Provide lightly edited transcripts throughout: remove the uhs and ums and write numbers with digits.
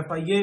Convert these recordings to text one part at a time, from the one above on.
FIA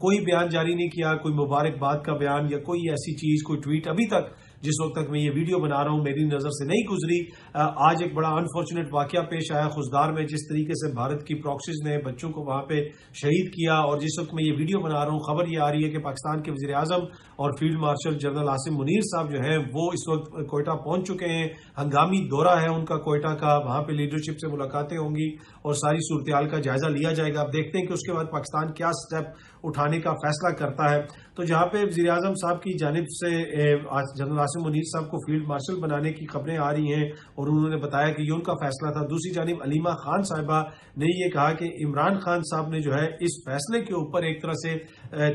کوئی بیان جاری نہیں کیا, کوئی مبارکباد کا بیان یا کوئی ایسی چیز, کوئی ٹویٹ ابھی تک جس وقت تک میں یہ ویڈیو بنا رہا ہوں میری نظر سے نہیں گزری. آج ایک بڑا انفارچونیٹ واقعہ پیش آیا خوزدار میں, جس طریقے سے بھارت کی پراکسیز نے بچوں کو وہاں پہ شہید کیا. اور جس وقت میں یہ ویڈیو بنا رہا ہوں خبر یہ آ رہی ہے کہ پاکستان کے وزیر اعظم اور field marshal general Asim Munir صاحب جو ہیں وہ اس وقت کوئٹہ پہنچ چکے ہیں. ہنگامی دورہ ہے ان کا کوئٹہ کا, وہاں پہ لیڈرشپ سے ملاقاتیں ہوں گی اور ساری صورتحال کا جائزہ لیا جائے گا. اب دیکھتے ہیں کہ اس کے بعد پاکستان کیا سٹیپ اٹھانے کا فیصلہ کرتا ہے. تو جہاں پہ وزیر اعظم صاحب کی جانب سے جنرل عاصم منیر صاحب کو فیلڈ مارشل بنانے کی خبریں آ رہی ہیں اور انہوں نے بتایا کہ یہ ان کا فیصلہ تھا, دوسری جانب علیمہ خان صاحبہ نے یہ کہا کہ عمران خان صاحب نے جو ہے اس فیصلے کے اوپر ایک طرح سے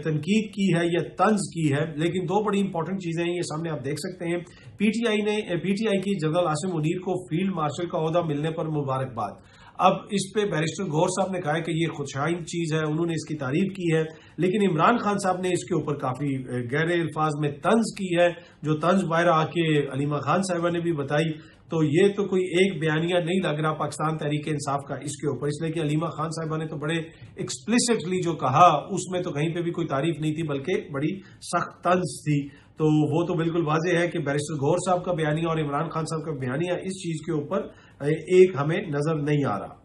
تنقید کی ہے یا طنز کی ہے. لیکن دو بڑی امپورٹنٹ چیزیں ہیں, یہ سامنے آپ دیکھ سکتے ہیں. پی ٹی آئی کی جنرل عاصم منیر کو فیلڈ مارشل کا عہدہ ملنے پر مبارکباد. اب اس پہ بیرسٹر گوہر صاحب نے کہا ہے کہ یہ خودشائن چیز ہے, انہوں نے اس کی تعریف کی ہے. لیکن عمران خان صاحب نے اس کے اوپر کافی گہرے الفاظ میں طنز کی ہے, جو طنز باہر آ کے علیمہ خان صاحبہ نے بھی بتائی. تو یہ تو کوئی ایک بیانیہ نہیں لگ رہا پاکستان تحریک انصاف کا اس کے اوپر, اس لیے کہ علیمہ خان صاحبہ نے تو بڑے ایکسپلیسٹلی جو کہا اس میں تو کہیں پہ بھی کوئی تعریف نہیں تھی بلکہ بڑی سخت طنز تھی. تو وہ تو بالکل واضح ہے کہ بیرسٹر گوہر صاحب کا بیانیہ اور عمران خان صاحب کا بیانیہ اس چیز کے اوپر ایک ہمیں نظر نہیں آ رہا.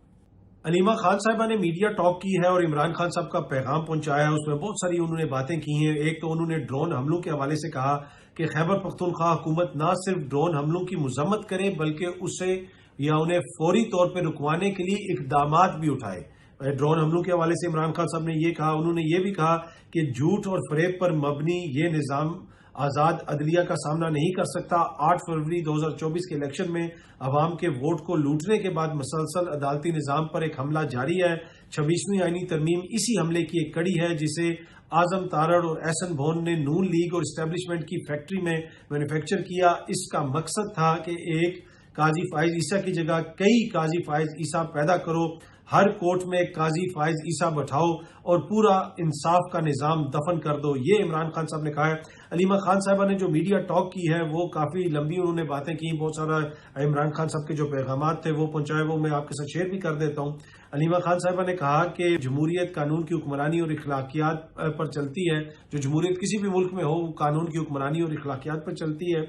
علیمہ خان صاحبہ نے میڈیا ٹاک کی ہے اور عمران خان صاحب کا پیغام پہنچایا ہے. اس میں بہت ساری انہوں نے باتیں کی ہیں. ایک تو انہوں نے ڈرون حملوں کے حوالے سے کہا کہ خیبر پختونخوا حکومت نہ صرف ڈرون حملوں کی مذمت کرے بلکہ اسے یا انہیں فوری طور پہ رکوانے کے لیے اقدامات بھی اٹھائے. ڈرون حملوں کے حوالے سے عمران خان صاحب نے یہ کہا. انہوں نے یہ بھی کہا کہ جھوٹ اور فریب پر مبنی یہ نظام آزاد عدلیہ کا سامنا نہیں کر سکتا. 8 فروری 2024 کے الیکشن میں عوام کے ووٹ کو لوٹنے کے بعد مسلسل عدالتی نظام پر ایک حملہ جاری ہے. 26ویں آئینی ترمیم اسی حملے کی ایک کڑی ہے جسے اعظم تارڑ اور احسن بھون نے نون لیگ اور اسٹیبلشمنٹ کی فیکٹری میں مینوفیکچر کیا. اس کا مقصد تھا کہ ایک قاضی فائز عیسیٰ کی جگہ کئی قاضی فائز عیسیٰ پیدا کرو, ہر کورٹ میں ایک قاضی فائز عیسیٰ بٹھاؤ اور پورا انصاف کا نظام دفن کر دو. یہ عمران خان صاحب نے کہا ہے. علیمہ خان صاحبہ نے جو میڈیا ٹاک کی ہے وہ کافی لمبی انہوں نے باتیں کی, بہت سارا عمران خان صاحب کے جو پیغامات تھے وہ پہنچائے, وہ میں آپ کے ساتھ شیئر بھی کر دیتا ہوں. علیمہ خان صاحبہ نے کہا کہ جمہوریت قانون کی حکمرانی اور اخلاقیات پر چلتی ہے. جو جمہوریت کسی بھی ملک میں ہو وہ قانون کی حکمرانی اور اخلاقیات پر چلتی ہے.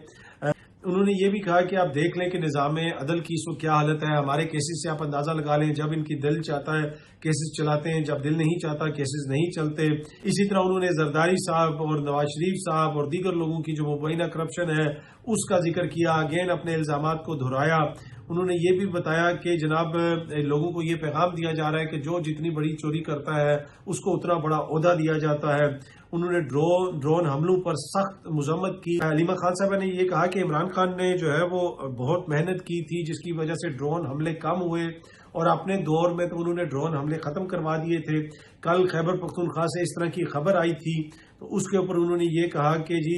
انہوں نے یہ بھی کہا کہ آپ دیکھ لیں کہ نظام عدل کی اس وقت کیا حالت ہے. ہمارے کیسز سے آپ اندازہ لگا لیں, جب ان کی دل چاہتا ہے کیسز چلاتے ہیں, جب دل نہیں چاہتا کیسز نہیں چلتے. اسی طرح انہوں نے زرداری صاحب اور نواز شریف صاحب اور دیگر لوگوں کی جو مبینہ کرپشن ہے اس کا ذکر کیا. اگین اپنے الزامات کو دہرایا. انہوں نے یہ بھی بتایا کہ جناب لوگوں کو یہ پیغام دیا جا رہا ہے کہ جو جتنی بڑی چوری کرتا ہے اس کو اتنا بڑا عہدہ دیا جاتا ہے. انہوں نے ڈرون حملوں پر سخت مذمت کی. علیمہ خان صاحبہ نے یہ کہا کہ عمران خان نے جو ہے وہ بہت محنت کی تھی جس کی وجہ سے ڈرون حملے کم ہوئے اور اپنے دور میں تو انہوں نے ڈرون حملے ختم کروا دیے تھے. کل خیبر پختونخوا سے اس طرح کی خبر آئی تھی تو اس کے اوپر انہوں نے یہ کہا کہ جی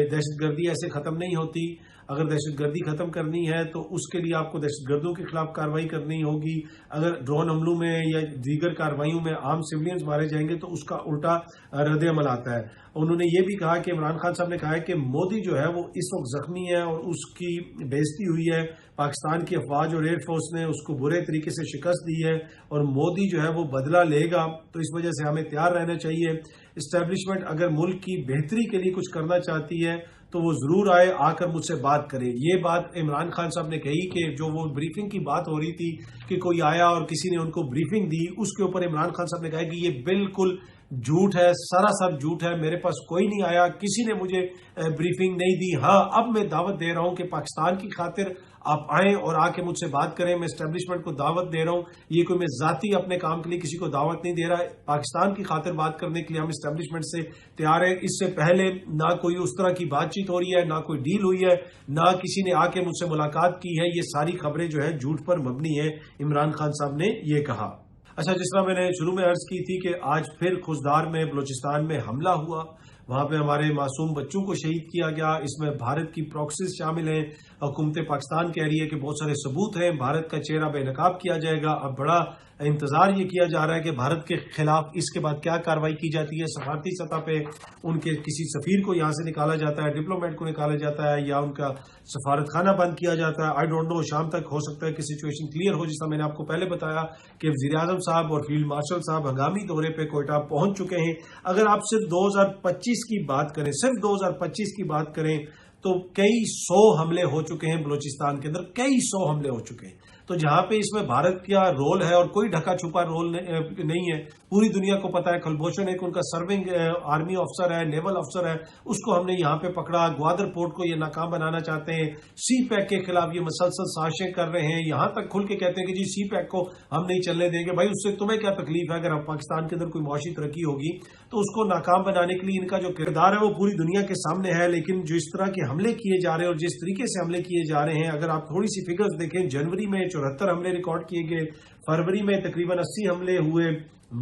دہشت گردی ایسے ختم نہیں ہوتی. اگر دہشت گردی ختم کرنی ہے تو اس کے لیے آپ کو دہشت گردوں کے خلاف کارروائی کرنی ہوگی. اگر ڈرون حملوں میں یا دیگر کارروائیوں میں عام سویلینز مارے جائیں گے تو اس کا الٹا رد عمل آتا ہے. انہوں نے یہ بھی کہا کہ عمران خان صاحب نے کہا ہے کہ مودی جو ہے وہ اس وقت زخمی ہے اور اس کی بےعزتی ہوئی ہے. پاکستان کی افواج اور ایئر فورس نے اس کو برے طریقے سے شکست دی ہے اور مودی جو ہے وہ بدلہ لے گا. تو اس وجہ سے ہمیں تیار رہنا چاہیے. اسٹیبلشمنٹ اگر ملک کی بہتری کے لیے کچھ کرنا چاہتی ہے تو وہ ضرور آئے, آ کر مجھ سے بات کرے. یہ بات عمران خان صاحب نے کہی کہ جو وہ بریفنگ کی بات ہو رہی تھی کہ کوئی آیا اور کسی نے ان کو بریفنگ دی, اس کے اوپر عمران خان صاحب نے کہا کہ یہ بالکل جھوٹ ہے, سراسر جھوٹ ہے. میرے پاس کوئی نہیں آیا, کسی نے مجھے بریفنگ نہیں دی. ہاں اب میں دعوت دے رہا ہوں کہ پاکستان کی خاطر آپ آئیں اور آ کے مجھ سے بات کریں. میں اسٹیبلشمنٹ کو دعوت دے رہا ہوں. یہ کوئی میں ذاتی اپنے کام کے لیے کسی کو دعوت نہیں دے رہا ہے. پاکستان کی خاطر بات کرنے کے لیے ہم اسٹیبلشمنٹ سے تیار ہیں. اس سے پہلے نہ کوئی اس طرح کی بات چیت ہو رہی ہے, نہ کوئی ڈیل ہوئی ہے, نہ کسی نے آ کے مجھ سے ملاقات کی ہے. یہ ساری خبریں جو ہے جھوٹ پر مبنی ہیں. عمران خان صاحب نے یہ کہا. اچھا, جس طرح میں نے شروع میں عرض کی تھی کہ آج پھر خوزدار میں بلوچستان میں حملہ ہوا. وہاں پہ ہمارے معصوم بچوں کو شہید کیا گیا. اس میں بھارت کی پراکسیز شامل ہیں. حکومت پاکستان کہہ رہی ہے کہ بہت سارے ثبوت ہیں, بھارت کا چہرہ بے نقاب کیا جائے گا. اب بڑا انتظار یہ کیا جا رہا ہے کہ بھارت کے خلاف اس کے بعد کیا کارروائی کی جاتی ہے. سفارتی سطح پہ ان کے کسی سفیر کو یہاں سے نکالا جاتا ہے, ڈپلومیٹ کو نکالا جاتا ہے, یا ان کا سفارت خانہ بند کیا جاتا ہے. آئی ڈونٹ نو, شام تک ہو سکتا ہے کہ سچویشن کلیئر ہو. جس طرح میں نے آپ کو پہلے بتایا کہ وزیر اعظم صاحب اور فیلڈ مارشل صاحب ہنگامی دورے پہ کوئٹہ پہنچ چکے ہیں. اگر آپ صرف 2025 کی بات کریں, صرف 2025 کی بات کریں, تو کئی سو حملے ہو چکے ہیں بلوچستان کے اندر, کئی سو حملے ہو چکے ہیں. تو جہاں پہ اس میں بھارت کا رول ہے اور کوئی ڈھکا چھپا رول نہیں ہے, پوری دنیا کو پتا ہے. کلبھوشن ایک ان کا سرونگ آرمی افسر ہے, نیول افسر ہے, اس کو ہم نے یہاں پہ پکڑا. گوادر پورٹ کو یہ ناکام بنانا چاہتے ہیں. سی پیک کے خلاف یہ مسلسل سازشیں کر رہے ہیں, یہاں تک کھل کے کہتے ہیں کہ جی سی پیک کو ہم نہیں چلنے دیں گے. بھائی اس سے تمہیں کیا تکلیف ہے؟ اگر پاکستان کے اندر کوئی معاشی ترقی ہوگی تو اس کو ناکام بنانے کے لیے ان کا جو کردار ہے وہ پوری دنیا کے سامنے ہے. لیکن جو اس طرح کے حملے کیے جا رہے ہیں اور جس طریقے سے حملے کیے جا رہے ہیں, اگر آپ تھوڑی سی فگرز دیکھیں, جنوری میں 74 حملے ریکارڈ کیے گئے, فروری میں تقریباً 80 حملے ہوئے,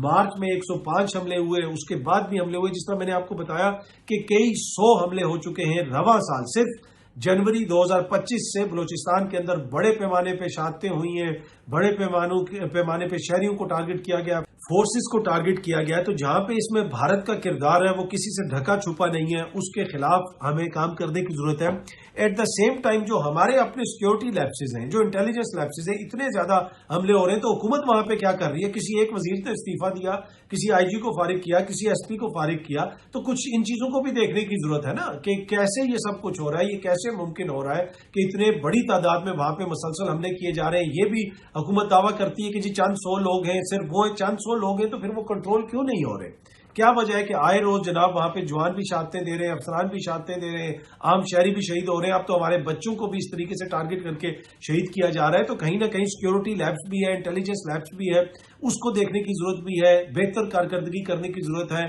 مارچ میں 105 حملے ہوئے, اس کے بعد بھی حملے ہوئے. جس طرح میں نے آپ کو بتایا کہ کئی سو حملے ہو چکے ہیں. رواں سال صرف جنوری 2025 سے بلوچستان کے اندر بڑے پیمانے پہ شہادتیں ہوئی ہیں, بڑے پیمانے پہ شہریوں کو ٹارگٹ کیا گیا, فورسز کو ٹارگٹ کیا گیا. تو جہاں پہ اس میں بھارت کا کردار ہے وہ کسی سے ڈھکا چھپا نہیں ہے, اس کے خلاف ہمیں کام کرنے کی ضرورت ہے. ایٹ دا سیم ٹائم جو ہمارے اپنے سیکورٹی لیپسز ہیں, جو انٹیلیجنس لیپسز ہیں, اتنے زیادہ حملے ہو رہے ہیں, تو حکومت وہاں پہ کیا کر رہی ہے؟ کسی ایک وزیر نے استعفیٰ دیا, کسی آئی جی کو فارغ کیا, کسی ایس پی کو فارغ کیا, تو کچھ ان چیزوں کو بھی دیکھنے کی ضرورت ہے نا, کہ کیسے یہ سب کچھ ہو رہا ہے, یہ کیسے ممکن ہو رہا ہے کہ اتنے بڑی تعداد میں وہاں پہ مسلسل حملے کیے جا رہے ہیں. یہ بھی حکومت دعویٰ کرتی ہے کہ جی چند سو لوگ ہیں, صرف وہ چند سو لوگ ہیں, تو پھر وہ کنٹرول کیوں نہیں ہو رہے؟ کیا وجہ ہے کہ آئے روز جناب وہاں پہ جوان بھی شہادتیں دے رہے ہیں, افسران بھی شہادتیں دے رہے ہیں, عام شہری بھی شہید ہو رہے ہیں. اب تو ہمارے بچوں کو بھی اس طریقے سے ٹارگٹ کر کے شہید کیا جا رہا ہے. تو کہیں نہ کہیں سیکورٹی لیبس بھی ہے, انٹیلیجنس لیبس بھی ہے, اس کو دیکھنے کی ضرورت بھی ہے, بہتر کارکردگی کرنے کی ضرورت ہے.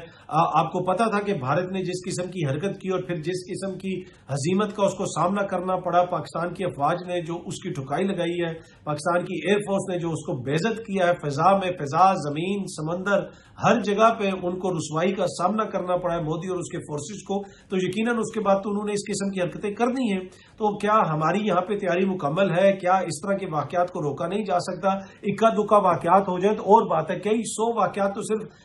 آپ کو پتا تھا کہ بھارت نے جس قسم کی حرکت کی اور پھر جس قسم کی ہزیمت کا اس کو سامنا کرنا پڑا, پاکستان کی افواج نے جو اس کی ٹھکائی لگائی ہے, پاکستان کی ایئر فورس نے جو اس کو بے عزت کیا ہے, فضا میں, فضا, زمین, سمندر, ہر جگہ پہ ان کو رسوائی کا سامنا کرنا پڑا ہے مودی اور اس کے فورسز کو. تو یقیناً اس کے بعد تو انہوں نے اس قسم کی حرکتیں کرنی ہیں. تو کیا ہماری یہاں پہ تیاری مکمل ہے؟ کیا اس طرح کے واقعات کو روکا نہیں جا سکتا؟ اکا دکا واقعات ہو جائیں تو اور بات ہے, کئی سو واقعات تو صرف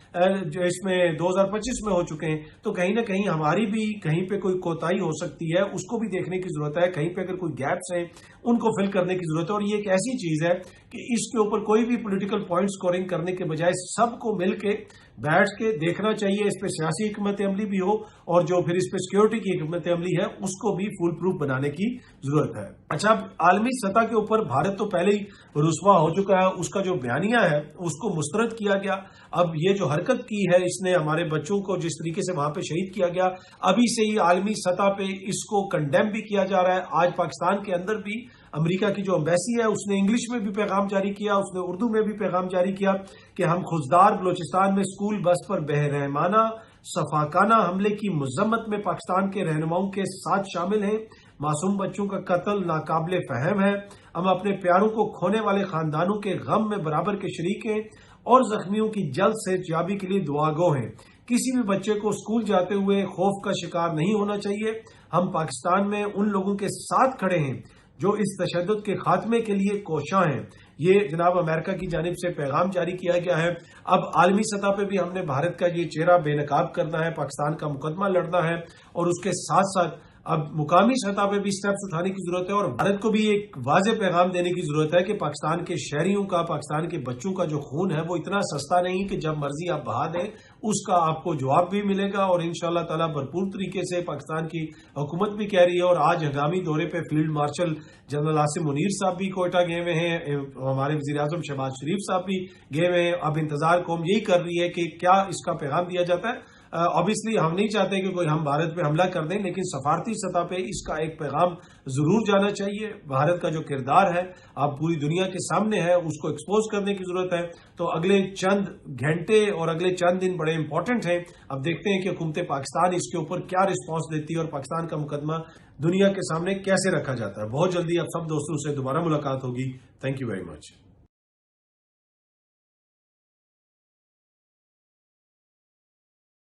جو اس میں 2025 میں ہو چکے ہیں. تو کہیں نہ کہیں ہماری بھی کہیں پہ کوئی کوتاہی ہو سکتی ہے, اس کو بھی دیکھنے کی ضرورت ہے. کہیں پہ اگر کوئی گیپس ہیں ان کو فل کرنے کی ضرورت ہے. اور یہ ایک ایسی چیز ہے کہ اس کے اوپر کوئی بھی پولیٹیکل پوائنٹ سکورنگ کرنے کے بجائے سب کو مل کے بیٹھ کے دیکھنا چاہیے. اس پہ سیاسی حکمت عملی بھی ہو اور جو پھر اس پہ سیکورٹی کی حکمت عملی ہے اس کو بھی فول پروف بنانے کی ضرورت ہے. اچھا, اب عالمی سطح کے اوپر بھارت تو پہلے ہی رسوا ہو چکا ہے, اس کا جو بیانیہ ہے اس کو مسترد کیا گیا. اب یہ جو حرکت کی ہے اس نے ہمارے بچوں کو جس طریقے سے وہاں پہ شہید کیا گیا, ابھی سے ہی عالمی سطح پہ اس کو کنڈیم بھی کیا جا رہا ہے. آج پاکستان کے اندر بھی امریکہ کی جو ایمبیسی ہے اس نے انگلش میں بھی پیغام جاری کیا, اس نے اردو میں بھی پیغام جاری کیا کہ ہم خوددار بلوچستان میں اسکول بس پر بے رحمانہ صفاقانہ حملے کی مذمت میں پاکستان کے رہنماؤں کے ساتھ شامل ہیں. معصوم بچوں کا قتل ناقابل فہم ہے. ہم اپنے پیاروں کو کھونے والے خاندانوں کے غم میں برابر کے شریک ہیں اور زخمیوں کی جلد صحت یابی کے لیے دعا گو ہیں. کسی بھی بچے کو اسکول جاتے ہوئے خوف کا شکار نہیں ہونا چاہیے. ہم پاکستان میں ان لوگوں کے ساتھ کھڑے ہیں جو اس تشدد کے خاتمے کے لیے کوشاں ہیں. یہ جناب امریکہ کی جانب سے پیغام جاری کیا گیا ہے. اب عالمی سطح پہ بھی ہم نے بھارت کا یہ چہرہ بے نقاب کرنا ہے, پاکستان کا مقدمہ لڑنا ہے, اور اس کے ساتھ ساتھ اب مقامی سطح پہ بھی سٹیپس اٹھانے کی ضرورت ہے. اور بھارت کو بھی ایک واضح پیغام دینے کی ضرورت ہے کہ پاکستان کے شہریوں کا, پاکستان کے بچوں کا جو خون ہے وہ اتنا سستا نہیں کہ جب مرضی آپ بہا دیں, اس کا آپ کو جواب بھی ملے گا. اور انشاءاللہ تعالیٰ بھرپور طریقے سے پاکستان کی حکومت بھی کہہ رہی ہے. اور آج ہنگامی دورے پہ field marshal general Asim Munir صاحب بھی کوئٹہ گئے ہوئے ہیں, ہمارے وزیر اعظم شہباز شریف صاحب بھی گئے ہوئے ہیں. اب انتظار قوم یہی کر رہی ہے کہ کیا اس کا پیغام دیا جاتا ہے. obviously ہم نہیں چاہتے کہ کوئی ہم بھارت پہ حملہ کر دیں, لیکن سفارتی سطح پہ اس کا ایک پیغام ضرور جانا چاہیے. بھارت کا جو کردار ہے اب پوری دنیا کے سامنے ہے, اس کو ایکسپوز کرنے کی ضرورت ہے. تو اگلے چند گھنٹے اور اگلے چند دن بڑے امپورٹنٹ ہیں. اب دیکھتے ہیں کہ حکومت پاکستان اس کے اوپر کیا رسپانس دیتی ہے اور پاکستان کا مقدمہ دنیا کے سامنے کیسے رکھا جاتا ہے. بہت جلدی اب سب دوستوں سے دوبارہ ملاقات ہوگی. Thank you very much.